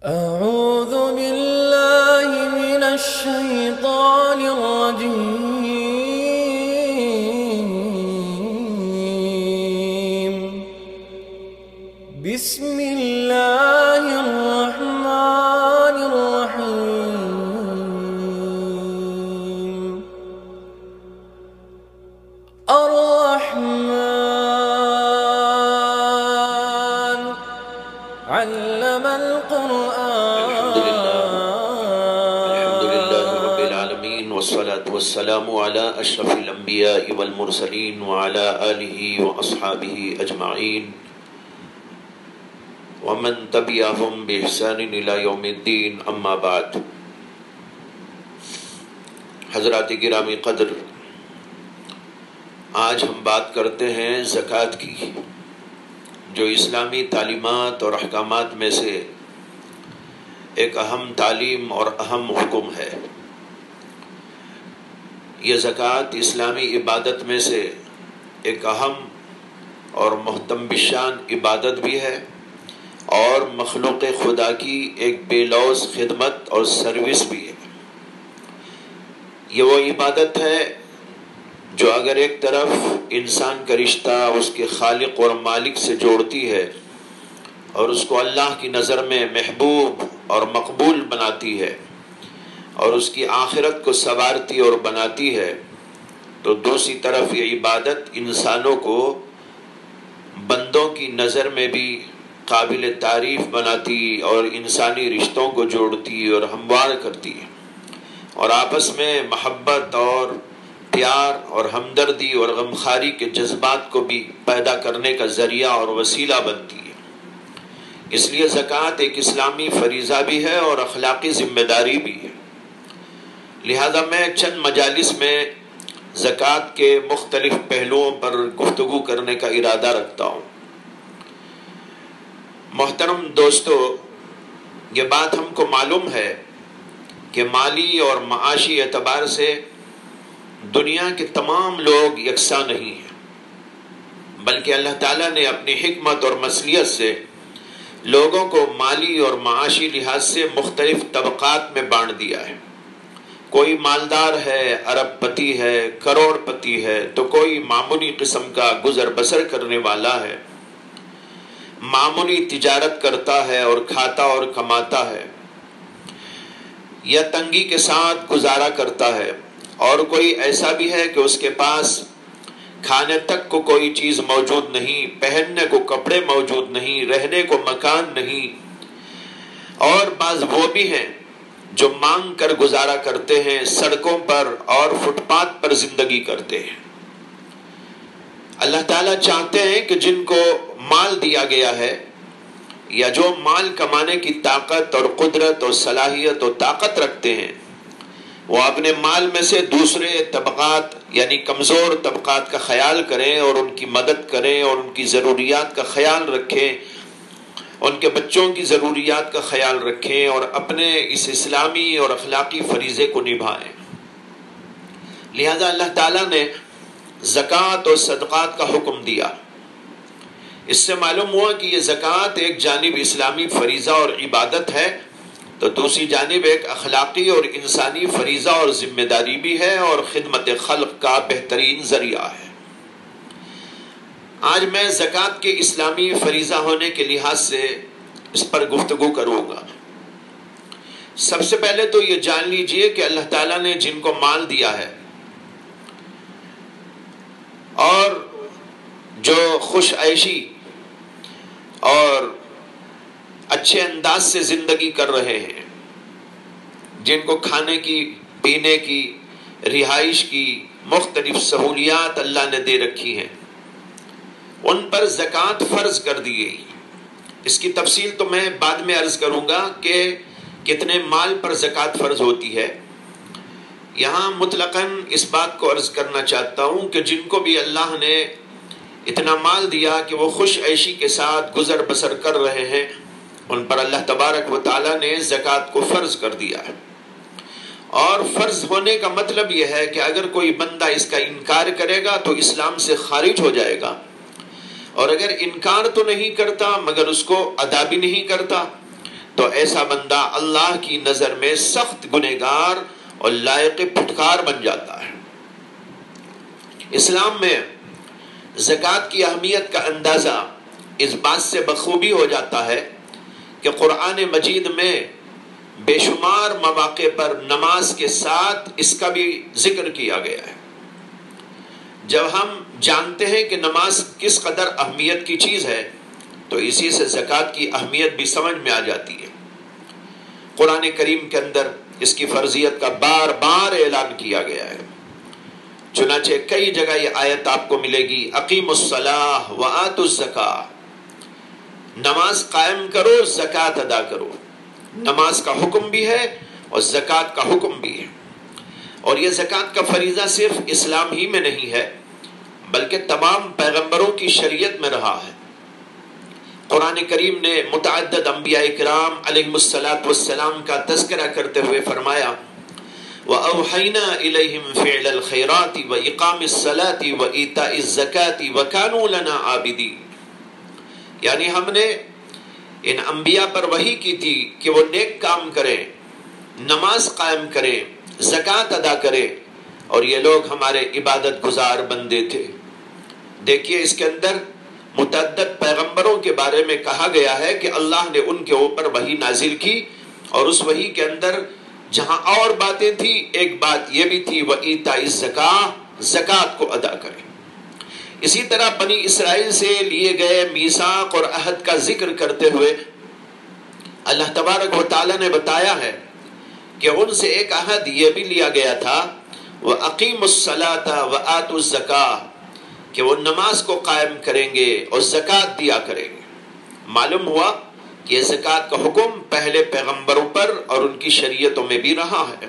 أعوذ بالله من الشيطان الرجيم. بسم الله الرحمن الرحيم. الرحمن علم القرآن. الحمد لله رب العالمين والصلاة والسلام على أشرف الأنبياء والمرسلين وعلى آله وأصحابه أجمعين ومن تبعهم بإحسان إلى يوم الدين. أما بعد. حضرات گرامی قدر، آج ہم بات کرتے ہیں زکوٰۃ کی، جو اسلامی تعلیمات اور احکامات میں سے ایک اہم تعلیم اور اہم حکم ہے۔ یہ زکوٰۃ اسلامی عبادت میں سے ایک اہم اور محترم بشان عبادت بھی ہے، اور مخلوق خدا کی ایک بے لوث خدمت اور سروس بھی ہے۔ یہ وہ عبادت ہے جو اگر ایک طرف انسان کا رشتہ اس کے خالق اور مالک سے جوڑتی ہے اور اس کو اللہ کی نظر میں محبوب اور مقبول بناتی ہے اور اس کی آخرت کو سنوارتی اور بناتی ہے، تو دوسری طرف یہ عبادت انسانوں کو بندوں کی نظر میں بھی قابل تعریف بناتی اور انسانی رشتوں کو جوڑتی اور ہموار کرتی ہے، اور آپس میں محبت اور پیار اور ہمدردی اور غمخواری کے جذبات کو بھی پیدا کرنے کا ذریعہ اور وسیلہ بنتی ہے۔ اس لیے زکوٰۃ ایک اسلامی فریضہ بھی ہے اور اخلاقی ذمہ داری بھی ہے۔ لہذا میں چند مجالس میں زکوٰۃ کے مختلف پہلوؤں پر گفتگو کرنے کا ارادہ رکھتا ہوں۔ محترم دوستو، یہ بات ہم کو معلوم ہے کہ مالی اور معاشی اعتبار سے دنیا کے تمام لوگ یکساں نہیں ہیں، بلکہ اللہ تعالیٰ نے اپنی حکمت اور مصلحت سے لوگوں کو مالی اور معاشی لحاظ سے مختلف طبقات میں بانٹ دیا ہے۔ کوئی مالدار ہے، ارب پتی ہے، کروڑ پتی ہے، تو کوئی معمولی قسم کا گزر بسر کرنے والا ہے، معمولی تجارت کرتا ہے اور کھاتا اور کماتا ہے، یا تنگی کے ساتھ گزارا کرتا ہے، اور کوئی ایسا بھی ہے کہ اس کے پاس کھانے تک کو کوئی چیز موجود نہیں، پہننے کو کپڑے موجود نہیں، رہنے کو مکان نہیں، اور بعض وہ بھی ہیں جو مانگ کر گزارا کرتے ہیں، سڑکوں پر اور فٹ پاتھ پر زندگی کرتے ہیں۔ اللہ تعالیٰ چاہتے ہیں کہ جن کو مال دیا گیا ہے، یا جو مال کمانے کی طاقت اور قدرت اور صلاحیت اور طاقت رکھتے ہیں، وہ اپنے مال میں سے دوسرے طبقات یعنی کمزور طبقات کا خیال کریں اور ان کی مدد کریں اور ان کی ضروریات کا خیال رکھیں، ان کے بچوں کی ضروریات کا خیال رکھیں، اور اپنے اس اسلامی اور اخلاقی فریضے کو نبھائیں۔ لہذا اللہ تعالیٰ نے زکوٰۃ اور صدقات کا حکم دیا۔ اس سے معلوم ہوا کہ یہ زکوٰۃ ایک جانب اسلامی فریضہ اور عبادت ہے، تو دوسری جانب ایک اخلاقی اور انسانی فریضہ اور ذمہ داری بھی ہے، اور خدمت خلق کا بہترین ذریعہ ہے۔ آج میں زکوٰۃ کے اسلامی فریضہ ہونے کے لحاظ سے اس پر گفتگو کروں گا۔ سب سے پہلے تو یہ جان لیجئے کہ اللہ تعالیٰ نے جن کو مال دیا ہے اور جو خوش عیشی اور اچھے انداز سے زندگی کر رہے ہیں، جن کو کھانے کی، پینے کی، رہائش کی مختلف سہولیات اللہ نے دے رکھی ہیں، ان پر زکوٰۃ فرض کر دی گئی۔ اس کی تفصیل تو میں بعد میں عرض کروں گا کہ کتنے مال پر زکوٰۃ فرض ہوتی ہے۔ یہاں مطلقاً اس بات کو عرض کرنا چاہتا ہوں کہ جن کو بھی اللہ نے اتنا مال دیا کہ وہ خوش عیشی کے ساتھ گزر بسر کر رہے ہیں، ان پر اللہ تبارک و تعالیٰ نے زکوٰۃ کو فرض کر دیا ہے۔ اور فرض ہونے کا مطلب یہ ہے کہ اگر کوئی بندہ اس کا انکار کرے گا تو اسلام سے خارج ہو جائے گا، اور اگر انکار تو نہیں کرتا مگر اس کو ادا بھی نہیں کرتا تو ایسا بندہ اللہ کی نظر میں سخت گنہگار اور لائق پھٹکار بن جاتا ہے۔ اسلام میں زکوٰۃ کی اہمیت کا اندازہ اس بات سے بخوبی ہو جاتا ہے کہ قرآن مجید میں بے شمار مواقع پر نماز کے ساتھ اس کا بھی ذکر کیا گیا ہے۔ جب ہم جانتے ہیں کہ نماز کس قدر اہمیت کی چیز ہے تو اسی سے زکوٰۃ کی اہمیت بھی سمجھ میں آ جاتی ہے۔ قرآن کریم کے اندر اس کی فرضیت کا بار بار اعلان کیا گیا ہے۔ چنانچہ کئی جگہ یہ آیت آپ کو ملے گی، اقیموا الصلاۃ وآتوا الزکاۃ، نماز قائم کرو، زکوٰۃ ادا کرو۔ نماز کا حکم بھی ہے اور زکوٰۃ کا حکم بھی ہے، اور یہ زکوٰۃ کا فریضہ صرف اسلام ہی میں نہیں ہے بلکہ تمام پیغمبروں کی شریعت میں رہا ہے۔ قرآن کریم نے متعدد انبیاء کرام علیہم السلام کا تذکرہ کرتے ہوئے فرمایا، وَأَوْحَيْنَا إِلَيْهِمْ فِعْلَ الْخَيْرَاتِ وَإِقَامِ الصَّلَاةِ وَإِيتَاءِ الزَّكَاةِ وَكَانُوا لَنَا عَابِدِينَ، یعنی ہم نے ان انبیاء پر وحی کی تھی کہ وہ نیک کام کریں، نماز قائم کریں، زکوٰۃ ادا کریں، اور یہ لوگ ہمارے عبادت گزار بندے تھے۔ دیکھیے اس کے اندر متعدد پیغمبروں کے بارے میں کہا گیا ہے کہ اللہ نے ان کے اوپر وحی نازل کی، اور اس وحی کے اندر جہاں اور باتیں تھی ایک بات یہ بھی تھی وَإِيتَاءِ الزَّكَاةِ، زکوٰۃ کو ادا کریں۔ اسی طرح بنی اسرائیل سے لیے گئے میثاق اور عہد کا ذکر کرتے ہوئے اللہ تبارک و تعالی نے بتایا ہے کہ ان سے ایک عہد یہ بھی لیا گیا تھا وَأَقِيمُوا الصَّلَاةَ وَآتُوا الزَّكَاةَ، کہ وہ نماز کو قائم کریں گے اور زکوٰۃ دیا کریں گے۔ معلوم ہوا کہ یہ زکوٰۃ کا حکم پہلے پیغمبروں پر اور ان کی شریعتوں میں بھی رہا ہے۔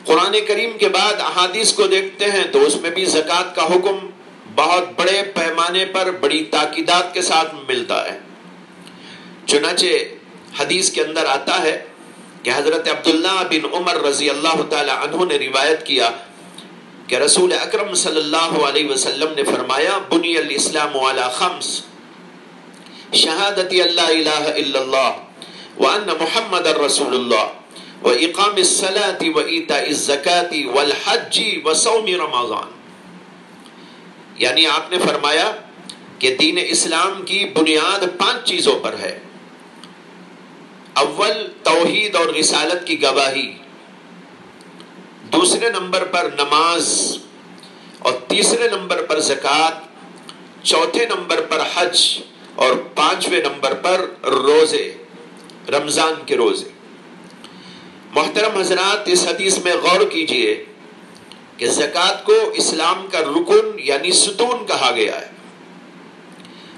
قرآن کریم کے بعد احادیث کو دیکھتے ہیں تو اس میں بھی زکوٰۃ کا حکم بہت بڑے پیمانے پر بڑی تاکیدات کے ساتھ ملتا ہے۔ چنانچہ حدیث کے اندر آتا ہے کہ حضرت عبداللہ بن عمر رضی اللہ تعالی عنہ نے روایت کیا کہ رسول اکرم صلی اللہ علیہ وسلم نے فرمایا، بنی الاسلام علی خمس، شہادت اللہ الہ الا اللہ وان محمد رسول اللہ واقام الصلاۃ وایتاء الزکاۃ والحج وصوم رمضان، یعنی آپ نے فرمایا کہ دین اسلام کی بنیاد 5 چیزوں پر ہے۔ اول توحید اور رسالت کی گواہی، دوسرے نمبر پر نماز، اور تیسرے نمبر پر زکوٰۃ، چوتھے نمبر پر حج، اور 5ویں نمبر پر روزے، رمضان کے روزے۔ محترم حضرات، اس حدیث میں غور کیجئے کہ زکوٰۃ کو اسلام کا رکن یعنی ستون کہا گیا ہے،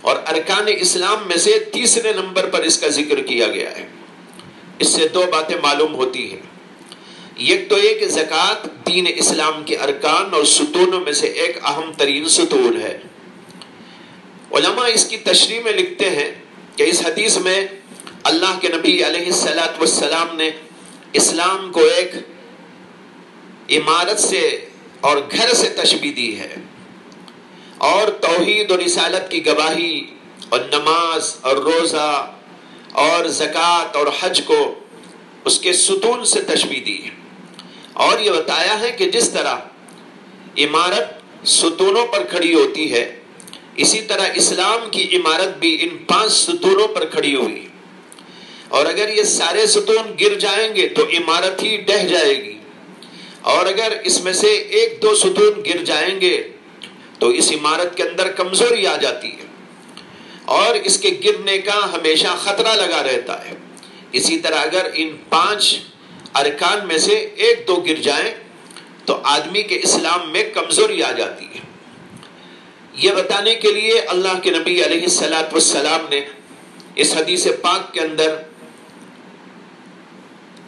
اور ارکان اسلام میں سے تیسرے نمبر پر اس کا ذکر کیا گیا ہے۔ اس سے 2 باتیں معلوم ہوتی ہیں۔ ایک تو یہ کہ زکوٰۃ دین اسلام کے ارکان اور ستونوں میں سے ایک اہم ترین ستون ہے۔ علماء اس کی تشریح میں لکھتے ہیں کہ اس حدیث میں اللہ کے نبی علیہ السلام نے اسلام کو ایک عمارت سے اور گھر سے تشبیہ دی ہے، اور توحید اور رسالت کی گواہی اور نماز اور روزہ اور زکوٰۃ اور حج کو اس کے ستون سے تشبیہ دی ہے، اور یہ بتایا ہے کہ جس طرح عمارت ستونوں پر کھڑی ہوتی ہے اسی طرح اسلام کی عمارت بھی ان 5 ستونوں پر کھڑی ہوئی، اور اگر یہ سارے ستون گر جائیں گے تو عمارت ہی ڈہ جائے گی، اور اگر اس میں سے 1-2 ستون گر جائیں گے تو اس عمارت کے اندر کمزوری آ جاتی ہے اور اس کے گرنے کا ہمیشہ خطرہ لگا رہتا ہے۔ اسی طرح اگر ان 5 ارکان میں سے 1-2 گر جائیں تو آدمی کے اسلام میں کمزوری آ جاتی ہے۔ یہ بتانے کے لیے اللہ کے نبی علیہ السلام نے اس حدیث پاک کے اندر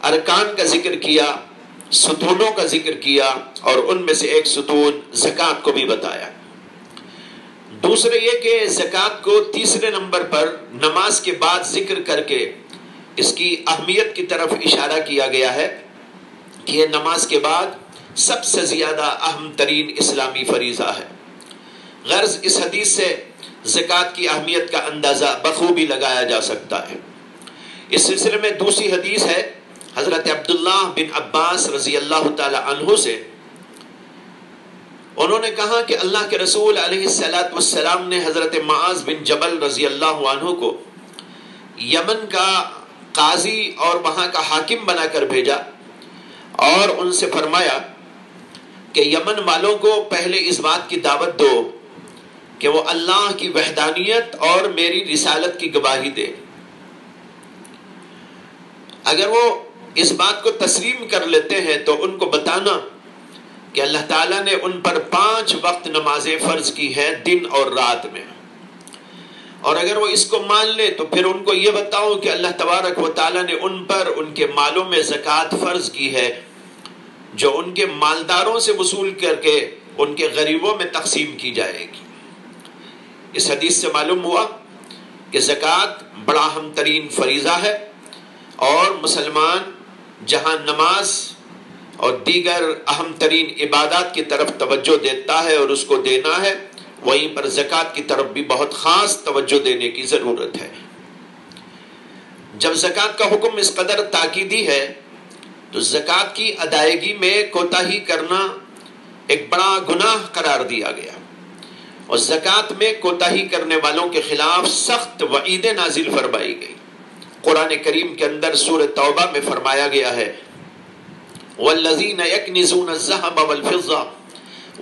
ارکان کا ذکر کیا، ستونوں کا ذکر کیا، اور ان میں سے ایک ستون زکوٰۃ کو بھی بتایا۔ دوسرے یہ کہ زکوٰۃ کو تیسرے نمبر پر نماز کے بعد ذکر کر کے اس کی اہمیت کی طرف اشارہ کیا گیا ہے کہ یہ نماز کے بعد سب سے زیادہ اہم ترین اسلامی فریضہ ہے۔ غرض اس حدیث سے زکوٰۃ کی اہمیت کا اندازہ بخوبی لگایا جا سکتا ہے۔ اس سلسلے میں دوسری حدیث ہے حضرت عبداللہ بن عباس رضی اللہ تعالی عنہ سے. انہوں نے کہا کہ اللہ کے رسول علیہ السلام نے حضرت معاذ بن جبل رضی اللہ عنہ کو یمن کا قاضی اور وہاں کا حاکم بنا کر بھیجا اور ان سے فرمایا کہ یمن والوں کو پہلے اس بات کی دعوت دو کہ وہ اللہ کی وحدانیت اور میری رسالت کی گواہی دے. اگر وہ اس بات کو تسلیم کر لیتے ہیں تو ان کو بتانا کہ اللہ تعالیٰ نے ان پر 5 وقت نمازیں فرض کی ہیں دن اور رات میں. اور اگر وہ اس کو مان لے تو پھر ان کو یہ بتاؤ کہ اللہ تبارک و تعالیٰ نے ان پر ان کے مالوں میں زکوٰۃ فرض کی ہے جو ان کے مالداروں سے وصول کر کے ان کے غریبوں میں تقسیم کی جائے گی. اس حدیث سے معلوم ہوا کہ زکوٰۃ بڑا اہم ترین فریضہ ہے اور مسلمان جہاں نماز اور دیگر اہم ترین عبادات کی طرف توجہ دیتا ہے اور اس کو دینا ہے، وہیں پر زکوٰۃ کی طرف بھی بہت خاص توجہ دینے کی ضرورت ہے. جب زکوٰۃ کا حکم اس قدر تاکیدی ہے تو زکوٰۃ کی ادائیگی میں کوتاہی کرنا ایک بڑا گناہ قرار دیا گیا اور زکوٰۃ میں کوتاہی کرنے والوں کے خلاف سخت وعیدیں نازل فرمائی گئی. قرآن کریم کے اندر سورہ توبہ میں فرمایا گیا ہے وَالَّذِينَ يَكْنِزُونَ الذَّهَبَ وَالْفِضَّةَ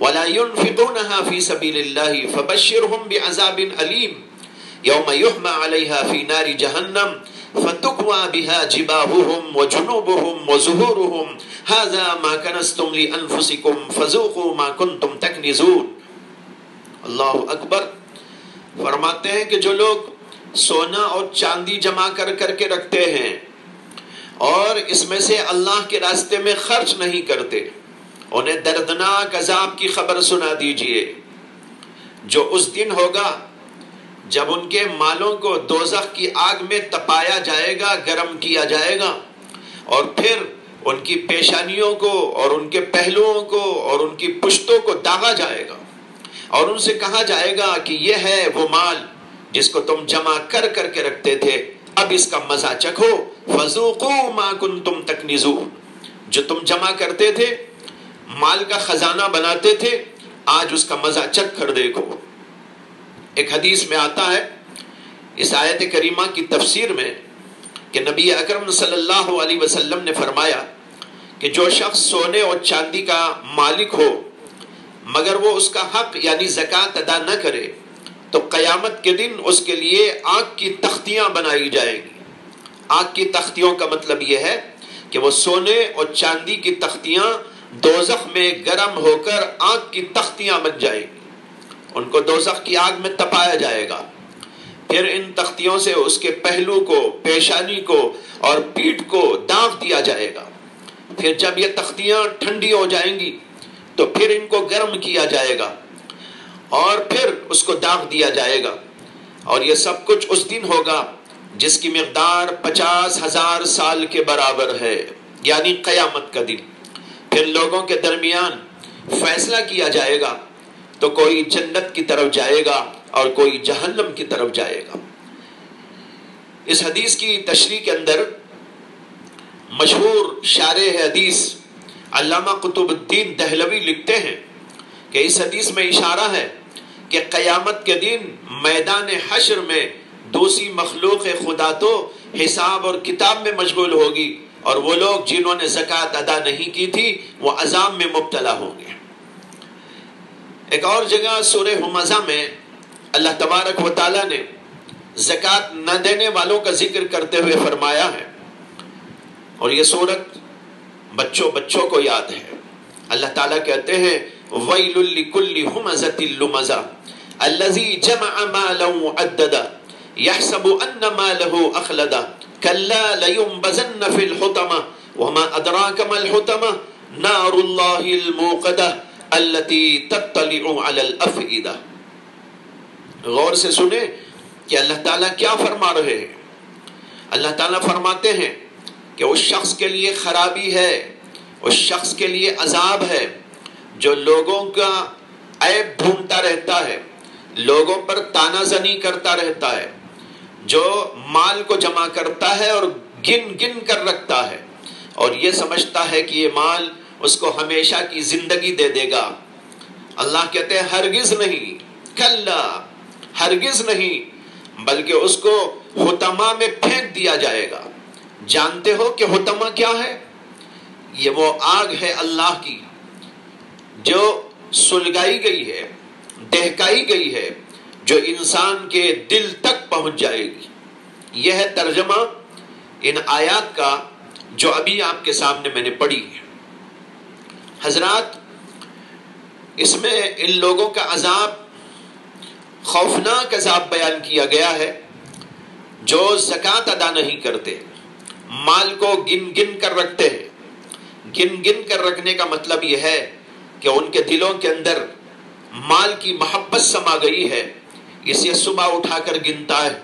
وَلَا يُنْفِقُونَهَا فِي سَبِيلِ اللَّهِ فَبَشِّرْهُمْ بِعَذَابٍ أَلِيمٍ يَوْمَ يُحْمَى عَلَيْهَا فِي نَارِ جَهَنَّمَ فَتُكْوَى بِهَا جِبَاهُهُمْ وَجُنُوبُهُمْ وَظُهُورُهُمْ هَذَا مَا كَنَزْتُمْ لِأَنفُسِكُمْ فَذُوقُوا مَا كُنْتُمْ تَكْنِزُونَ. اللہ اکبر. فرماتے ہیں کہ جو لوگ سونا اور چاندی جمع کر کے رکھتے ہیں اور اس میں سے اللہ کے راستے میں خرچ نہیں کرتے، انہیں دردناک عذاب کی خبر سنا دیجئے جو اس دن ہوگا جب ان کے مالوں کو دوزخ کی آگ میں تپایا جائے گا، گرم کیا جائے گا اور پھر ان کی پیشانیوں کو اور ان کے پہلوؤں کو اور ان کی پشتوں کو داغا جائے گا اور ان سے کہا جائے گا کہ یہ ہے وہ مال جس کو تم جمع کر کے رکھتے تھے، اب اس کا مزہ چکھو. فَذُوقُوا مَا كُنْتُمْ تَكْنِزُونَ. جو تم جمع کرتے تھے، مال کا خزانہ بناتے تھے، آج اس کا مزہ چکھ کر دیکھو. ایک حدیث میں آتا ہے اس آیت کریمہ کی تفسیر میں کہ نبی اکرم صلی اللہ علیہ وسلم نے فرمایا کہ جو شخص سونے اور چاندی کا مالک ہو مگر وہ اس کا حق یعنی زکوٰۃ ادا نہ کرے تو قیامت کے دن اس کے لیے آگ کی تختیاں بنائی جائیں گی. آگ کی تختیوں کا مطلب یہ ہے کہ وہ سونے اور چاندی کی تختیاں دوزخ میں گرم ہو کر آگ کی تختیاں بن جائیں گی. ان کو دوزخ کی آگ میں تپایا جائے گا. پھر ان تختیوں سے اس کے پہلو کو، پیشانی کو اور پیٹھ کو داغ دیا جائے گا. پھر جب یہ تختیاں ٹھنڈی ہو جائیں گی تو پھر ان کو گرم کیا جائے گا اور پھر اس کو داغ دیا جائے گا. اور یہ سب کچھ اس دن ہوگا جس کی مقدار 50,000 سال کے برابر ہے، یعنی قیامت کا دن. پھر لوگوں کے درمیان فیصلہ کیا جائے گا تو کوئی جنت کی طرف جائے گا اور کوئی جہنم کی طرف جائے گا. اس حدیث کی تشریح کے اندر مشہور شارح حدیث علامہ قطب الدین دہلوی لکھتے ہیں کہ اس حدیث میں اشارہ ہے کہ قیامت کے دن میدان حشر میں دوسری مخلوق خدا تو حساب اور کتاب میں مشغول ہوگی اور وہ لوگ جنہوں نے زکوٰۃ ادا نہیں کی تھی وہ عذاب میں مبتلا ہوں گے. ایک اور جگہ سورہ ہمزہ میں اللہ تبارک و تعالیٰ نے زکوٰۃ نہ دینے والوں کا ذکر کرتے ہوئے فرمایا ہے اور یہ سورت بچوں کو یاد ہے. اللہ تعالیٰ کہتے ہیں وَيْلٌ لِكُلِّ هُمَزَةٍ لُمَزَةٍ الَّذِي جَمَعَ مَالًا وَعَدَّدَهُ يَحْسَبُ أَنَّ مَالَهُ أَخْلَدَهُ كَلَّا لَيُنبَذَنَّ فِي الْحُطَمَةِ وَمَا أَدْرَاكَ مَا الْحُطَمَةُ نَارُ اللَّهِ الْمُوقَدَةُ الَّتِي تَطَّلِعُ عَلَى الْأَفْئِدَةِ. غور سے سنیں کہ اللہ تعالیٰ کیا فرما رہے ہیں. اللہ تعالیٰ فرماتے ہیں کہ اس شخص کے لیے خرابی ہے، اس شخص کے لیے عذاب ہے جو لوگوں کا عیب ڈھونڈتا رہتا ہے، لوگوں پر تانا زنی کرتا رہتا ہے، جو مال کو جمع کرتا ہے اور گن گن کر رکھتا ہے اور یہ سمجھتا ہے کہ یہ مال اس کو ہمیشہ کی زندگی دے دے گا، اللہ کہتے ہیں ہرگز نہیں، کلا، ہرگز نہیں، بلکہ اس کو حطمہ میں پھینک دیا جائے گا۔ جانتے ہو کہ حطمہ کیا ہے؟ یہ وہ آگ ہے اللہ کی جو سلگائی گئی ہے، دہکائی گئی ہے، جو انسان کے دل تک پہنچ جائے گی۔ یہ ہے ترجمہ ان آیات کا جو ابھی آپ کے سامنے میں نے پڑھی ہے۔ حضرات، اس میں ان لوگوں کا عذاب، خوفناک عذاب بیان کیا گیا ہے جو زکوٰۃ ادا نہیں کرتے، مال کو گن گن کر رکھتے ہیں۔ گن گن کر رکھنے کا مطلب یہ ہے کہ ان کے دلوں کے اندر مال کی محبت سما گئی ہے، اس لیے صبح اٹھا کر گنتا ہے،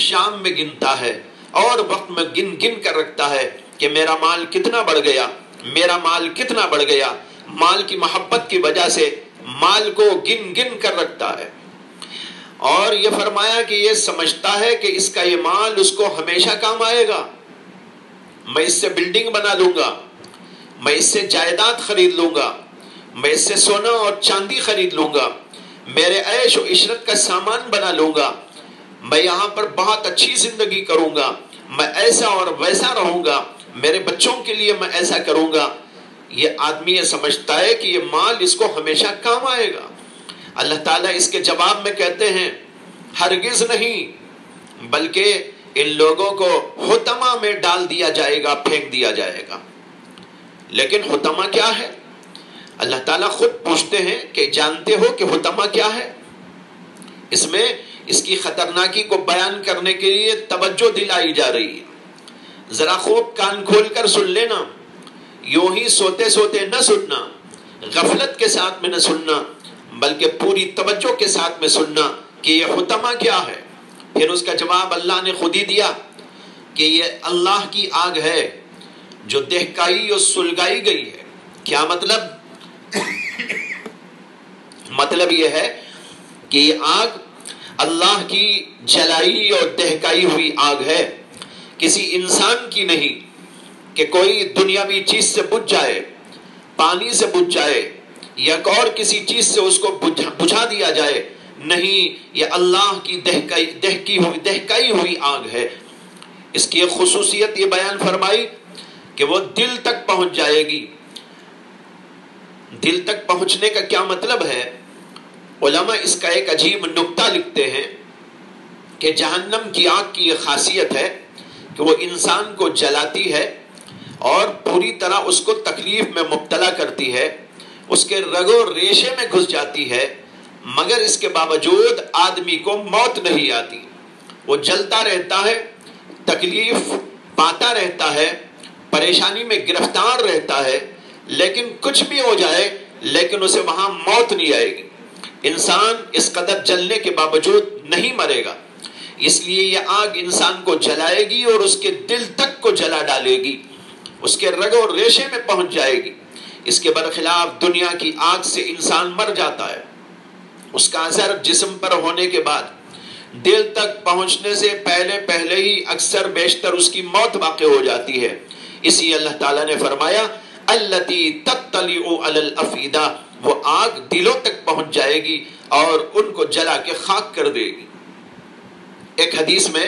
شام میں گنتا ہے، اور وقت میں گن گن کر رکھتا ہے کہ میرا مال کتنا بڑھ گیا، میرا مال کتنا بڑھ گیا۔ مال کی محبت کی وجہ سے مال کو گن گن کر رکھتا ہے، اور یہ فرمایا کہ یہ سمجھتا ہے کہ اس کا یہ مال اس کو ہمیشہ کام آئے گا، میں اس سے بلڈنگ بنا لوں گا، میں اس سے جائیداد خرید لوں گا، میں اس سے سونا اور چاندی خرید لوں گا، میرے عیش و عشرت کا سامان بنا لوں گا، میں یہاں پر بہت اچھی زندگی کروں گا، میں ایسا اور ویسا رہوں گا، میرے بچوں کے لیے میں ایسا کروں گا۔ یہ آدمی یہ سمجھتا ہے کہ یہ مال اس کو ہمیشہ کام آئے گا۔ اللہ تعالیٰ اس کے جواب میں کہتے ہیں ہرگز نہیں، بلکہ ان لوگوں کو حطمہ میں ڈال دیا جائے گا، پھینک دیا جائے گا۔ لیکن حطمہ کیا ہے؟ اللہ تعالیٰ خود پوچھتے ہیں کہ جانتے ہو کہ حطمہ کیا ہے؟ اس میں اس کی خطرناکی کو بیان کرنے کے لیے توجہ دلائی جا رہی ہے۔ ذرا خوب کان کھول کر سن لینا، یوں ہی سوتے سوتے نہ سننا، غفلت کے ساتھ میں نہ سننا، بلکہ پوری توجہ کے ساتھ میں سننا کہ یہ حطمہ کیا ہے۔ پھر اس کا جواب اللہ نے خود ہی دیا کہ یہ اللہ کی آگ ہے جو دہکائی اور سلگائی گئی ہے۔ کیا مطلب؟ مطلب یہ ہے کہ یہ آگ اللہ کی جلائی اور دہکائی ہوئی آگ ہے، کسی انسان کی نہیں کہ کوئی دنیاوی چیز سے بجھ جائے، پانی سے بجھ جائے یا اور کسی چیز سے اس کو بجھا دیا جائے، نہیں، یہ اللہ کی دہکائی ہوئی آگ ہے۔ اس کی ایک خصوصیت یہ بیان فرمائی کہ وہ دل تک پہنچ جائے گی۔ دل تک پہنچنے کا کیا مطلب ہے؟ علماء اس کا ایک عجیب نکتہ لکھتے ہیں کہ جہنم کی آگ کی یہ خاصیت ہے کہ وہ انسان کو جلاتی ہے اور پوری طرح اس کو تکلیف میں مبتلا کرتی ہے، اس کے رگ و ریشے میں گھس جاتی ہے، مگر اس کے باوجود آدمی کو موت نہیں آتی۔ وہ جلتا رہتا ہے، تکلیف پاتا رہتا ہے، پریشانی میں گرفتار رہتا ہے، لیکن کچھ بھی ہو جائے لیکن اسے وہاں موت نہیں آئے گی۔ انسان اس قدر جلنے کے باوجود نہیں مرے گا، اس لیے یہ آگ انسان کو جلائے گی اور اس کے دل تک کو جلا ڈالے گی، اس کے رگ و ریشے میں پہنچ جائے گی۔ اس کے برخلاف دنیا کی آگ سے انسان مر جاتا ہے، اس کا اثر جسم پر ہونے کے بعد دل تک پہنچنے سے پہلے ہی اکثر بیشتر اس کی موت واقع ہو جاتی ہے۔ اسی اللہ تعالیٰ نے فرمایا التی تطلع علی الافئدہ، وہ آگ دلوں تک پہنچ جائے گی اور ان کو جلا کے خاک کر دے گی۔ ایک حدیث میں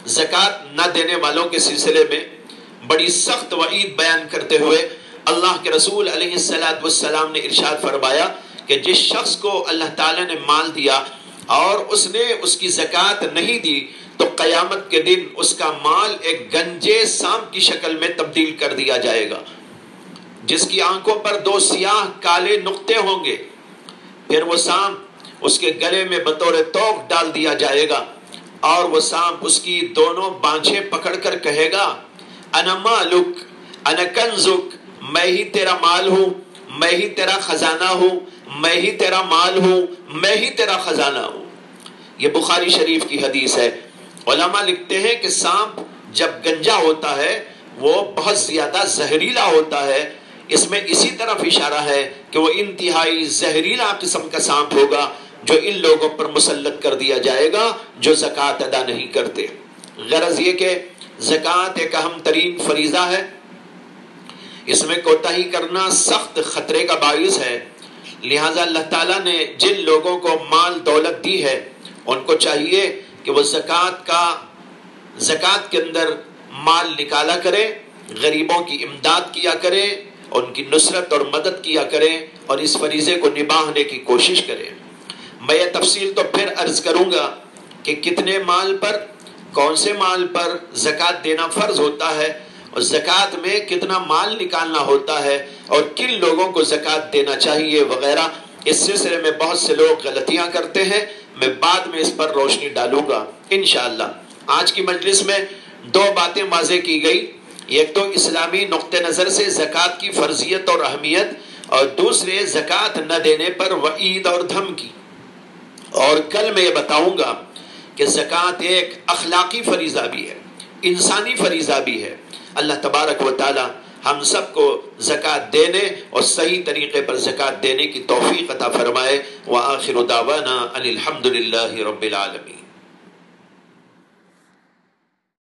زکوٰۃ نہ دینے والوں کے سلسلے میں بڑی سخت وعید بیان کرتے ہوئے اللہ کے رسول علیہ السلام نے ارشاد فرمایا کہ جس شخص کو اللہ تعالیٰ نے مال دیا اور اس نے اس کی زکوٰۃ نہیں دی تو قیامت کے دن اس کا مال ایک گنجے سانپ کی شکل میں تبدیل کر دیا جائے گا، جس کی آنکھوں پر 2 سیاہ کالے نقطے ہوں گے۔ پھر وہ سانپ اس کے گلے میں بطور توق ڈال دیا جائے گا اور وہ سانپ اس کی دونوں بانجھیں پکڑ کر کہے گا انا مالک انا کنزک، میں ہی تیرا مال ہوں، میں ہی تیرا خزانہ ہوں، میں ہی تیرا مال ہوں، میں ہی تیرا خزانہ ہوں۔ یہ بخاری شریف کی حدیث ہے۔ علماء لکھتے ہیں کہ سانپ جب گنجا ہوتا ہے وہ بہت زیادہ زہریلا ہوتا ہے، اس میں اسی طرف اشارہ ہے کہ وہ انتہائی زہریلا قسم کا سانپ ہوگا جو ان لوگوں پر مسلط کر دیا جائے گا جو زکوٰۃ ادا نہیں کرتے۔ غرض یہ کہ زکوٰۃ ایک اہم ترین فریضہ ہے، اس میں کوتاہی کرنا سخت خطرے کا باعث ہے، لہٰذا اللہ تعالیٰ نے جن لوگوں کو مال دولت دی ہے ان کو چاہیے کہ وہ زکوٰۃ کے اندر مال نکالا کرے، غریبوں کی امداد کیا کرے، ان کی نصرت اور مدد کیا کرے اور اس فریضے کو نبھانے کی کوشش کرے۔ میں یہ تفصیل تو پھر عرض کروں گا کہ کتنے مال پر، کون سے مال پر زکوٰۃ دینا فرض ہوتا ہے اور زکوٰۃ میں کتنا مال نکالنا ہوتا ہے اور کن لوگوں کو زکوٰۃ دینا چاہیے وغیرہ۔ اس سلسلے میں بہت سے لوگ غلطیاں کرتے ہیں، میں بعد میں اس پر روشنی ڈالوں گا انشاءاللہ۔ آج کی مجلس میں دو باتیں واضح کی گئی، ایک تو اسلامی نقطہ نظر سے زکوٰۃ کی فرضیت اور اہمیت، اور دوسرے زکوٰۃ نہ دینے پر وعید اور دھمکی۔ اور کل میں یہ بتاؤں گا کہ زکوٰۃ ایک اخلاقی فریضہ بھی ہے، انسانی فریضہ بھی ہے۔ اللہ تبارک و تعالی ہم سب کو زکوٰۃ دینے اور صحیح طریقے پر زکوٰۃ دینے کی توفیق عطا فرمائے۔ وآخر دعوانا ان الحمد للہ رب العالمین۔